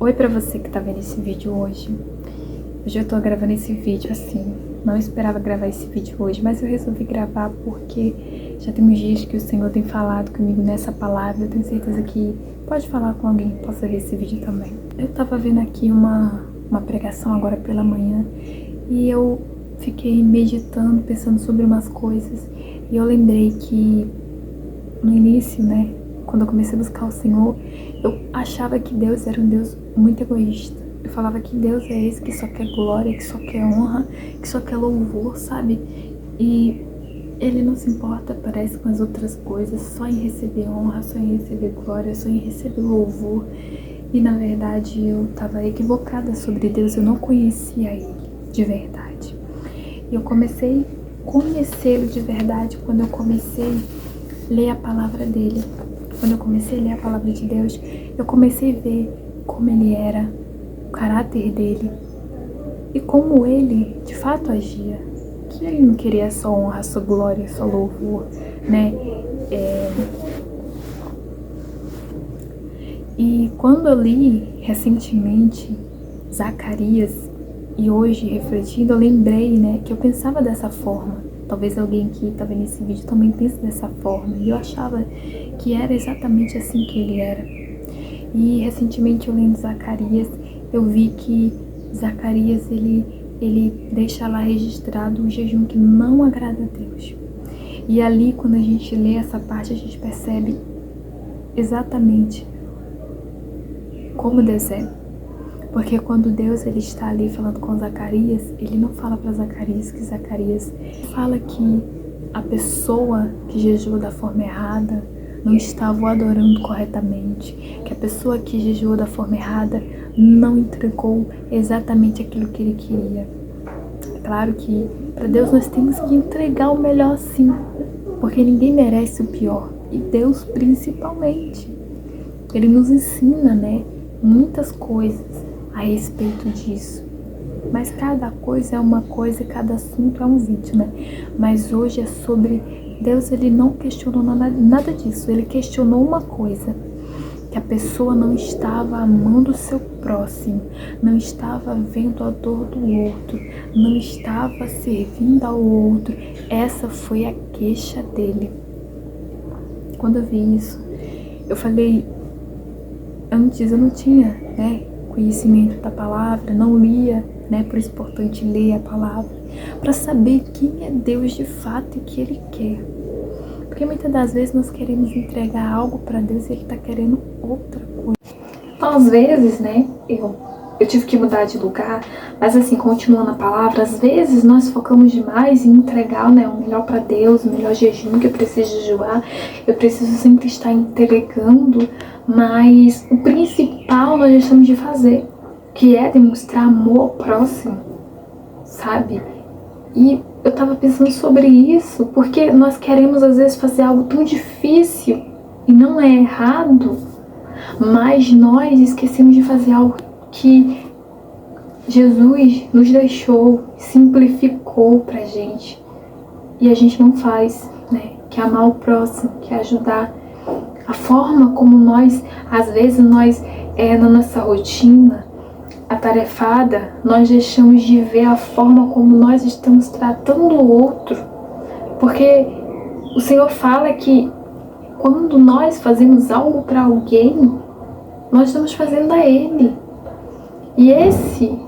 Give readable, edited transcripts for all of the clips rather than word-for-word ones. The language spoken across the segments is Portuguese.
Oi pra você que tá vendo esse vídeo hoje. Hoje eu tô gravando esse vídeo assim, não esperava gravar esse vídeo hoje, mas eu resolvi gravar porque já tem uns dias que o Senhor tem falado comigo nessa palavra. Eu tenho certeza que pode falar com alguém que possa ver esse vídeo também. Eu tava vendo aqui uma pregação agora pela manhã e eu fiquei meditando, pensando sobre umas coisas, e eu lembrei que no início, né, quando eu comecei a buscar o Senhor, eu achava que Deus era um Deus muito egoísta. Eu falava que Deus é esse que só quer glória, que só quer honra, que só quer louvor, sabe? E Ele não se importa, parece, com as outras coisas, só em receber honra, só em receber glória, só em receber louvor. E na verdade eu estava equivocada sobre Deus, eu não conhecia Ele de verdade. E eu comecei a conhecê-lo de verdade quando eu comecei a ler a palavra dele. Quando eu comecei a ler a palavra de Deus, eu comecei a ver como ele era, o caráter dele e como ele de fato agia. Que ele não queria só honra, só glória, só louvor, né? E quando eu li recentemente Zacarias, e hoje refletindo, eu lembrei, né, que eu pensava dessa forma. Talvez alguém que tá vendo esse vídeo também pense dessa forma. E eu achava que era exatamente assim que ele era. E recentemente eu lendo Zacarias, eu vi que Zacarias, ele deixa lá registrado um jejum que não agrada a Deus. E ali, quando a gente lê essa parte, a gente percebe exatamente como Deus é. Porque quando Deus ele está ali falando com Zacarias, ele não fala para Zacarias que Zacarias fala que a pessoa que jejuou da forma errada não estava o adorando corretamente, que a pessoa que jejuou da forma errada não entregou exatamente aquilo que ele queria. É claro que para Deus nós temos que entregar o melhor, sim, porque ninguém merece o pior, e Deus principalmente. Ele nos ensina, né, muitas coisas a respeito disso. Mas cada coisa é uma coisa e cada assunto é um vídeo, né? Mas hoje é sobre Deus. Ele não questionou nada disso. Ele questionou uma coisa: que a pessoa não estava amando o seu próximo, não estava vendo a dor do outro, não estava servindo ao outro. Essa foi a queixa dele. Quando eu vi isso, eu falei, antes eu não tinha, né, conhecimento da palavra, não lia, né, por isso é importante ler a palavra, para saber quem é Deus de fato e o que Ele quer. Porque muitas das vezes nós queremos entregar algo para Deus e Ele está querendo outra coisa. Então, às vezes, né, eu tive que mudar de lugar, mas assim, continuando a palavra, às vezes nós focamos demais em entregar, né, o melhor para Deus, o melhor jejum que eu preciso jejuar, eu preciso sempre estar entregando, mas o principal nós deixamos de fazer, que é demonstrar amor ao próximo, sabe? E eu tava pensando sobre isso, porque nós queremos às vezes fazer algo tão difícil, e não é errado, mas nós esquecemos de fazer algo que Jesus nos deixou, simplificou pra gente, e a gente não faz, né? Que é amar o próximo, que é ajudar. A forma como nós, às vezes nós, na nossa rotina atarefada, nós deixamos de ver a forma como nós estamos tratando o outro. Porque o Senhor fala que quando nós fazemos algo para alguém, nós estamos fazendo a Ele. E esse,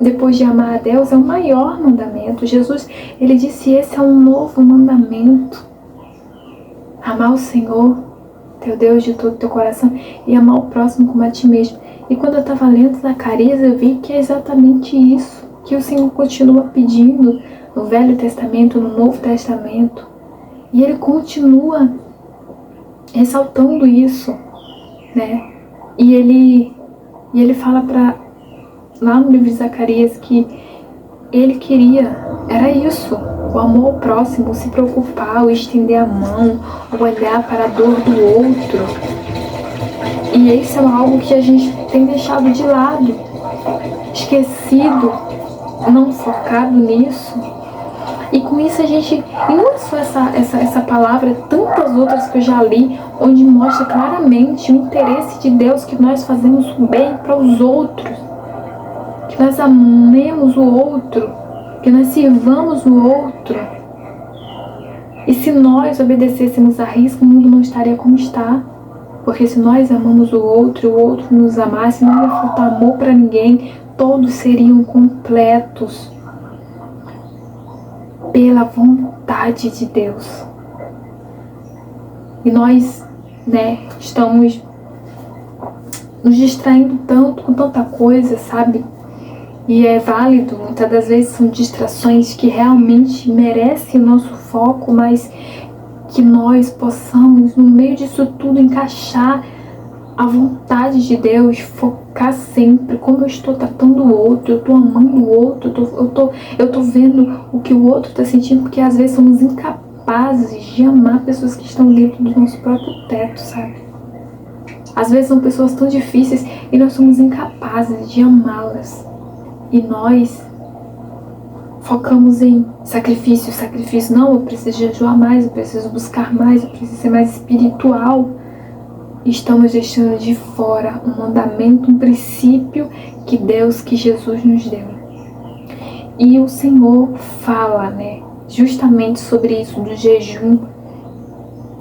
depois de amar a Deus, é o maior mandamento. Jesus, ele disse, esse é um novo mandamento: amar o Senhor, teu Deus, de todo o teu coração, e amar o próximo como a ti mesmo. E quando eu estava lendo Zacarias, eu vi que é exatamente isso que o Senhor continua pedindo no Velho Testamento, no Novo Testamento. E Ele continua ressaltando isso, né? E ele fala lá no livro de Zacarias que ele queria, era isso, o amor ao próximo, o se preocupar, o estender a mão, o olhar para a dor do outro. E isso é algo que a gente tem deixado de lado, esquecido, não focado nisso. E com isso a gente, e não é só essa palavra, tantas outras que eu já li, onde mostra claramente o interesse de Deus que nós fazemos o bem para os outros, que nós amemos o outro, que nós sirvamos o outro. E se nós obedecêssemos a risco, o mundo não estaria como está. Porque se nós amamos o outro nos amasse, não ia faltar amor para ninguém, todos seriam completos pela vontade de Deus. E nós, estamos nos distraindo tanto com tanta coisa, sabe? E é válido, muitas das vezes são distrações que realmente merecem o nosso foco, mas que nós possamos, no meio disso tudo, encaixar a vontade de Deus, focar sempre como eu estou tratando o outro, eu estou amando o outro, eu estou vendo o que o outro está sentindo, porque às vezes somos incapazes de amar pessoas que estão dentro do nosso próprio teto, sabe? Às vezes são pessoas tão difíceis e nós somos incapazes de amá-las. E nós focamos em sacrifício. Não, eu preciso jejuar mais, eu preciso buscar mais, eu preciso ser mais espiritual. Estamos deixando de fora um mandamento, um princípio que Jesus nos deu. E o Senhor fala, justamente sobre isso, do jejum.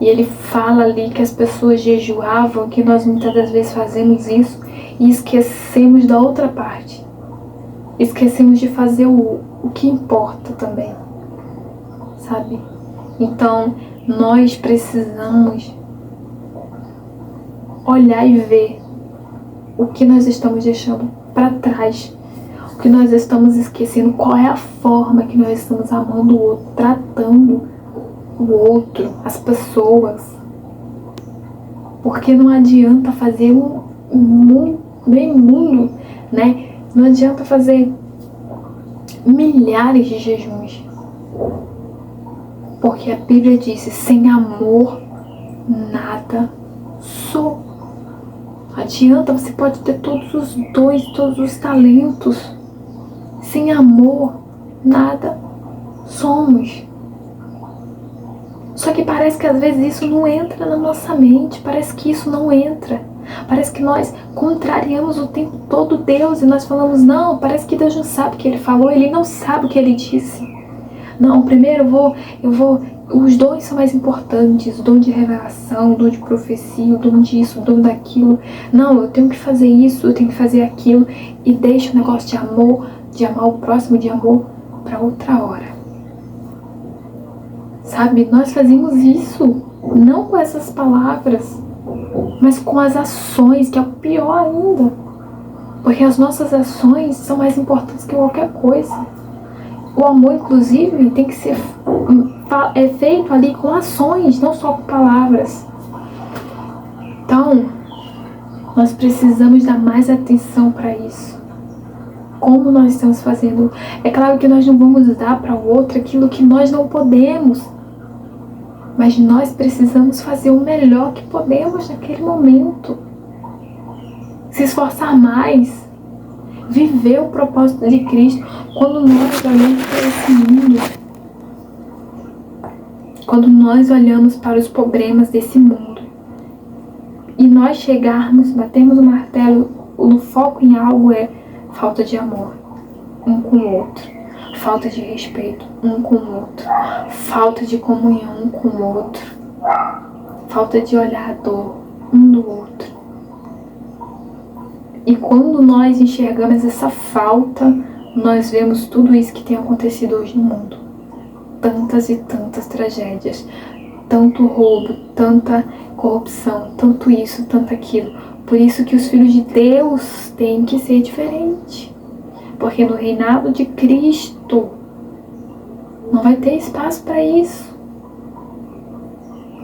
E Ele fala ali que as pessoas jejuavam, que nós muitas das vezes fazemos isso e esquecemos da outra parte. Esquecemos de fazer o que importa também, sabe? Então, nós precisamos olhar e ver o que nós estamos deixando para trás, o que nós estamos esquecendo, qual é a forma que nós estamos amando o outro, tratando o outro, as pessoas. Porque não adianta fazer meio mundo, Não adianta fazer milhares de jejuns. Porque a Bíblia diz, sem amor, nada sou. Adianta, você pode ter todos os dons, todos os talentos. Sem amor, nada somos. Só que parece que às vezes isso não entra na nossa mente. Parece que isso não entra. Parece que nós contrariamos o tempo todo Deus e nós falamos, não, parece que Deus não sabe o que Ele falou, Ele não sabe o que Ele disse. Não, primeiro os dons são mais importantes, o dom de revelação, o dom de profecia, o dom disso, o dom daquilo. Não, eu tenho que fazer isso, eu tenho que fazer aquilo e deixo o negócio de amor, de amar o próximo, de amor para outra hora. Sabe, nós fazemos isso, não com essas palavras, mas com as ações, que é o pior ainda. Porque as nossas ações são mais importantes que qualquer coisa. O amor, inclusive, tem que ser feito ali com ações, não só com palavras. Então, nós precisamos dar mais atenção para isso. Como nós estamos fazendo. É claro que nós não vamos dar para o outro aquilo que nós não podemos. Mas nós precisamos fazer o melhor que podemos naquele momento. Se esforçar mais. Viver o propósito de Cristo. Quando nós olhamos para esse mundo. Quando nós olhamos para os problemas desse mundo. E nós chegarmos, batermos o martelo, o foco em algo é falta de amor um com o outro. Falta de respeito um com o outro. Falta de comunhão um com o outro. Falta de olhar a dor um do outro. E quando nós enxergamos essa falta, nós vemos tudo isso que tem acontecido hoje no mundo. Tantas e tantas tragédias. Tanto roubo, tanta corrupção, tanto isso, tanto aquilo. Por isso que os filhos de Deus têm que ser diferentes. Porque no reinado de Cristo não vai ter espaço para isso.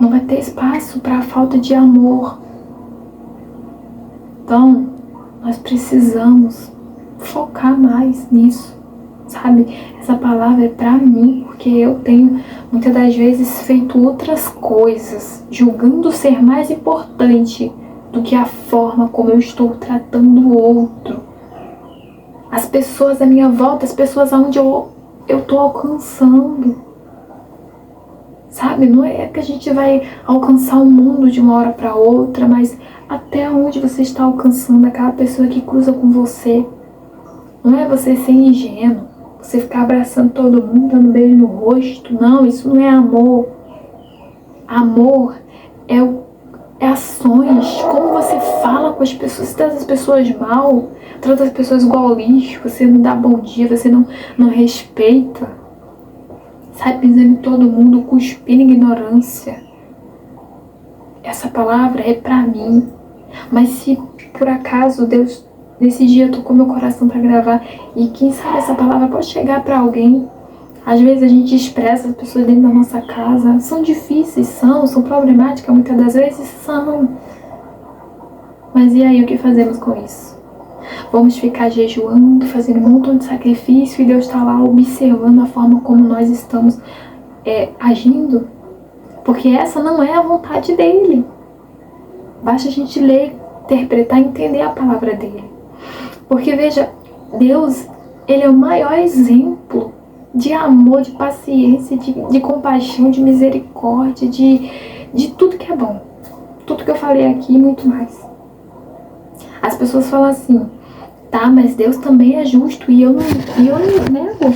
Não vai ter espaço para a falta de amor. Então, nós precisamos focar mais nisso, sabe? Essa palavra é para mim, porque eu tenho muitas das vezes feito outras coisas, julgando ser mais importante do que a forma como eu estou tratando o outro. As pessoas à minha volta, as pessoas aonde eu eu tô alcançando. Sabe, não é que a gente vai alcançar o mundo de uma hora para outra, mas até onde você está alcançando aquela pessoa que cruza com você. Não é você ser ingênuo, você ficar abraçando todo mundo, dando beijo no rosto. Não, isso não é amor. Amor é ações, como você fala com as pessoas. Você trata as pessoas mal, trata as pessoas igual lixo, você não dá bom dia, você não respeita. Sai pisando em todo mundo, cuspindo ignorância. Essa palavra é pra mim. Mas se por acaso Deus, nesse dia, tocou meu coração pra gravar, e quem sabe essa palavra pode chegar pra alguém. Às vezes a gente expressa as pessoas dentro da nossa casa. São difíceis, são problemáticas, muitas das vezes são. Mas e aí, o que fazemos com isso? Vamos ficar jejuando, fazendo um montão de sacrifício, e Deus está lá observando a forma como nós estamos agindo? Porque essa não é a vontade dele. Basta a gente ler, interpretar e entender a palavra dele. Porque veja, Deus, ele é o maior exemplo de amor, de paciência, de compaixão, de misericórdia, de tudo que é bom. Tudo que eu falei aqui e muito mais. As pessoas falam assim, tá, mas Deus também é justo e eu não nego.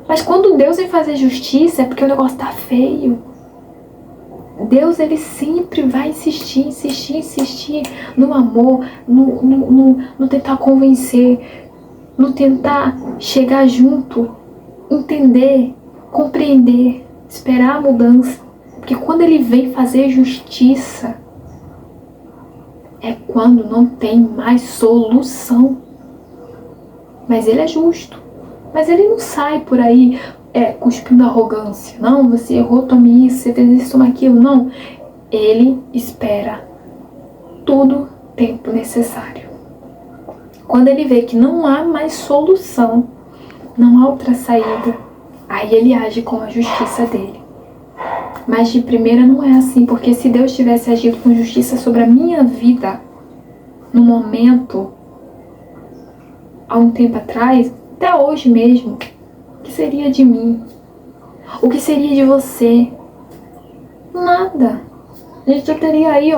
Mas quando Deus vem fazer justiça é porque o negócio tá feio. Deus, ele sempre vai insistir no amor, no tentar convencer, no tentar chegar junto, entender, compreender, esperar a mudança. Porque quando ele vem fazer justiça, é quando não tem mais solução. Mas ele é justo. Mas ele não sai por aí cuspindo arrogância. Não, você errou, tome isso, você fez isso, toma aquilo. Não. Ele espera todo o tempo necessário. Quando ele vê que não há mais solução, não há outra saída, aí ele age com a justiça dele. Mas de primeira não é assim, porque se Deus tivesse agido com justiça sobre a minha vida, no momento, há um tempo atrás, até hoje mesmo, o que seria de mim? O que seria de você? Nada. A gente já teria aí,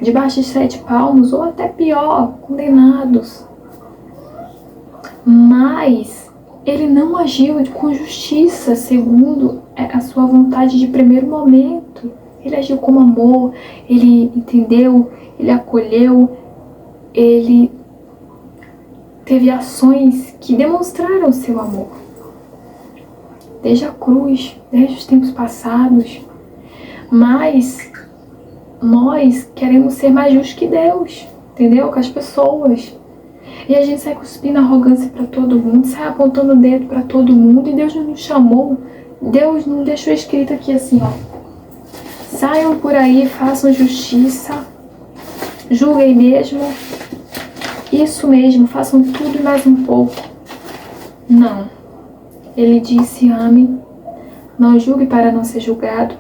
debaixo de 7 palmos, ou até pior, condenados. Mas ele não agiu com justiça segundo a sua vontade de primeiro momento. Ele agiu com amor, ele entendeu, ele acolheu, ele teve ações que demonstraram seu amor. Desde a cruz, desde os tempos passados. Mas nós queremos ser mais justos que Deus, entendeu? Com as pessoas. E a gente sai cuspindo arrogância para todo mundo, sai apontando o dedo para todo mundo, e Deus não nos chamou. Deus não deixou escrito aqui assim, saiam por aí, façam justiça, julguem mesmo, isso mesmo, façam tudo e mais um pouco. Não. Ele disse, ame, não julgue para não ser julgado.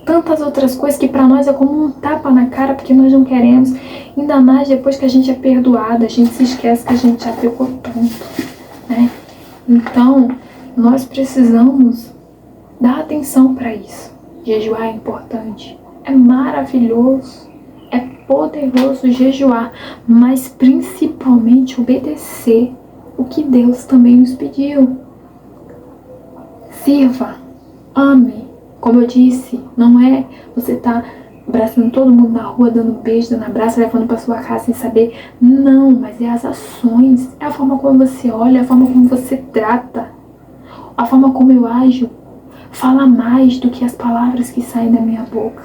Tantas outras coisas que para nós é como um tapa na cara, porque nós não queremos. Ainda mais depois que a gente é perdoado, a gente se esquece que a gente já pecou tanto, né? Então, nós precisamos dar atenção para isso. Jejuar é importante, é maravilhoso, é poderoso jejuar, mas principalmente obedecer o que Deus também nos pediu. Sirva, ame. Como eu disse, não é você tá abraçando todo mundo na rua, dando beijo, dando abraço, levando para sua casa sem saber. Não, mas é as ações, é a forma como você olha, a forma como você trata, a forma como eu ajo. Fala mais do que as palavras que saem da minha boca.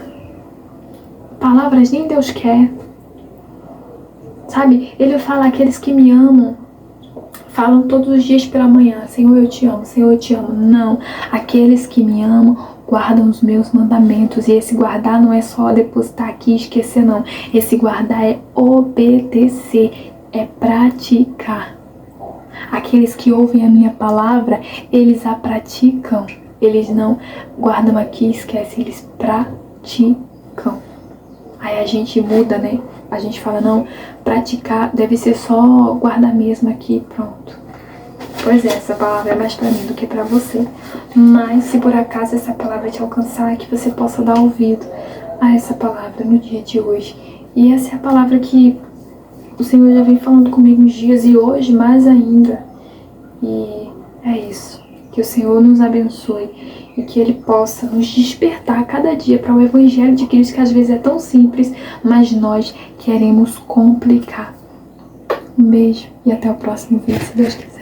Palavras nem Deus quer. Sabe, ele fala, aqueles que me amam falam todos os dias pela manhã, Senhor, eu te amo, Senhor, eu te amo. Não, aqueles que me amam guardam os meus mandamentos. E esse guardar não é só depositar aqui e esquecer, não. Esse guardar é obedecer, é praticar. Aqueles que ouvem a minha palavra, eles a praticam. Eles não guardam aqui e esquecem, eles praticam. Aí a gente muda, né? A gente fala, não, praticar deve ser só guardar mesmo aqui, pronto. Pois é, essa palavra é mais pra mim do que pra você. Mas se por acaso essa palavra te alcançar, que você possa dar ouvido a essa palavra no dia de hoje. E essa é a palavra que o Senhor já vem falando comigo uns dias e hoje mais ainda. E é isso. Que o Senhor nos abençoe e que Ele possa nos despertar cada dia para o Evangelho de Cristo, que às vezes é tão simples, mas nós queremos complicar. Um beijo e até o próximo vídeo, se Deus quiser.